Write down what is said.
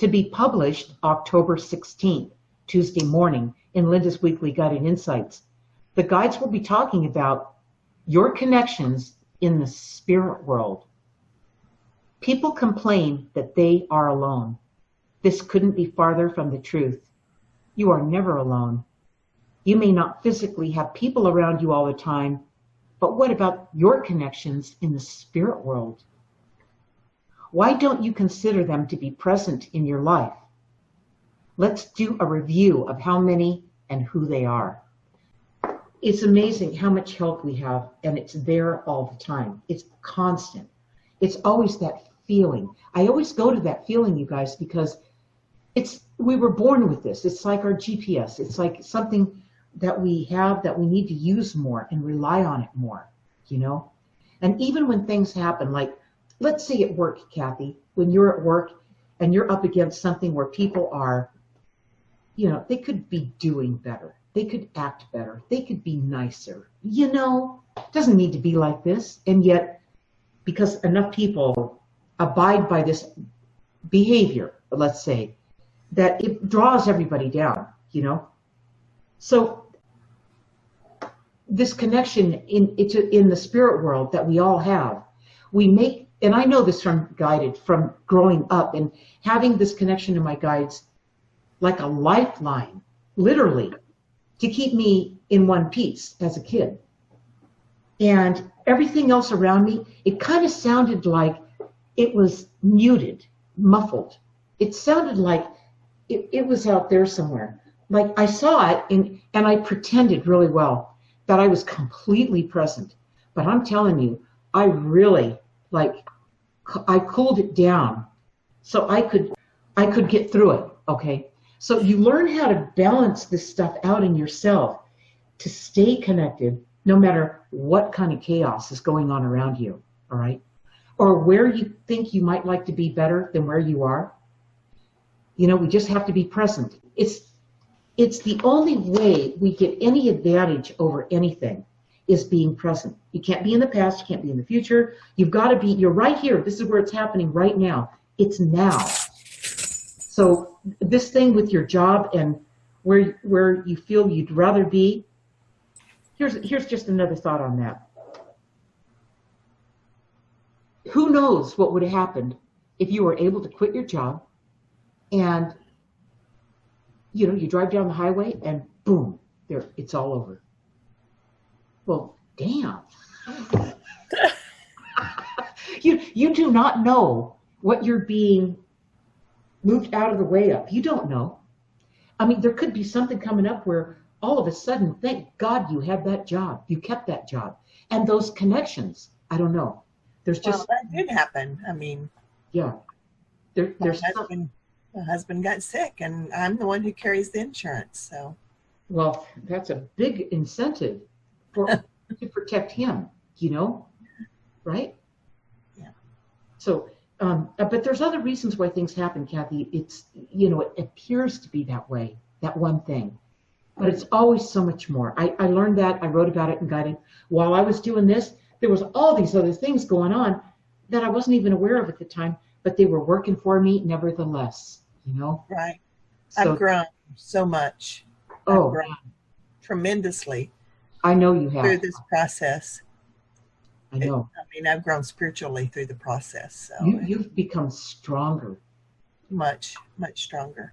to be published October 16th, Tuesday morning, in Linda's Weekly Guided Insights. The guides will be talking about your connections in the spirit world. People complain that they are alone. This couldn't be farther from the truth. You are never alone. You may not physically have people around you all the time, but what about your connections in the spirit world? Why don't you consider them to be present in your life? Let's do a review of how many and who they are. It's amazing how much help we have, and it's there all the time. It's constant. It's always that feeling. I always go to that feeling, you guys, because we were born with this. It's like our GPS. It's like something that we have that we need to use more and rely on it more, you know? And even when things happen, like, let's say at work, Kathy, when you're at work and you're up against something where people are, you know, they could be doing better. They could act better. They could be nicer. You know, it doesn't need to be like this. And yet, because enough people abide by this behavior, let's say, that it draws everybody down, you know? So this connection in the spirit world that we all have, we make, and I know this from guided, from growing up and having this connection to my guides like a lifeline, literally, to keep me in one piece as a kid. And everything else around me, it kind of sounded like it was muted, muffled. It sounded like it was out there somewhere. Like I saw it and I pretended really well that I was completely present. But I'm telling you, I really, I cooled it down so I could get through it, okay? So you learn how to balance this stuff out in yourself to stay connected no matter what kind of chaos is going on around you, all right? Or where you think you might like to be better than where you are. You know, we just have to be present. It's the only way we get any advantage over anything is being present. You can't be in the past, you can't be in the future. You've got to be, you're right here. This is where it's happening right now. It's now. So this thing with your job and where you feel you'd rather be, here's just another thought on that. Who knows what would have happened if you were able to quit your job and, you know, you drive down the highway and boom, there, it's all over. Well, damn. You do not know what you're being moved out of the way of. You don't know. I mean, there could be something coming up where all of a sudden, thank God you had that job. You kept that job. And those connections, I don't know. There's just... Well, that did happen. I mean... Yeah. There's my husband got sick, and I'm the one who carries the insurance, so... Well, that's a big incentive to protect him, you know? Right? Yeah. So... but there's other reasons why things happen, Kathy. It's, you know, it appears to be that way, that one thing. But it's always so much more. I learned that. I wrote about it in Guided. While I was doing this, there was all these other things going on that I wasn't even aware of at the time, but they were working for me nevertheless, you know? Right. So, I've grown so much. Oh, I've grown tremendously. I know you have. Through this process. I know. I've grown spiritually through the process. So you've become stronger. Much, much stronger.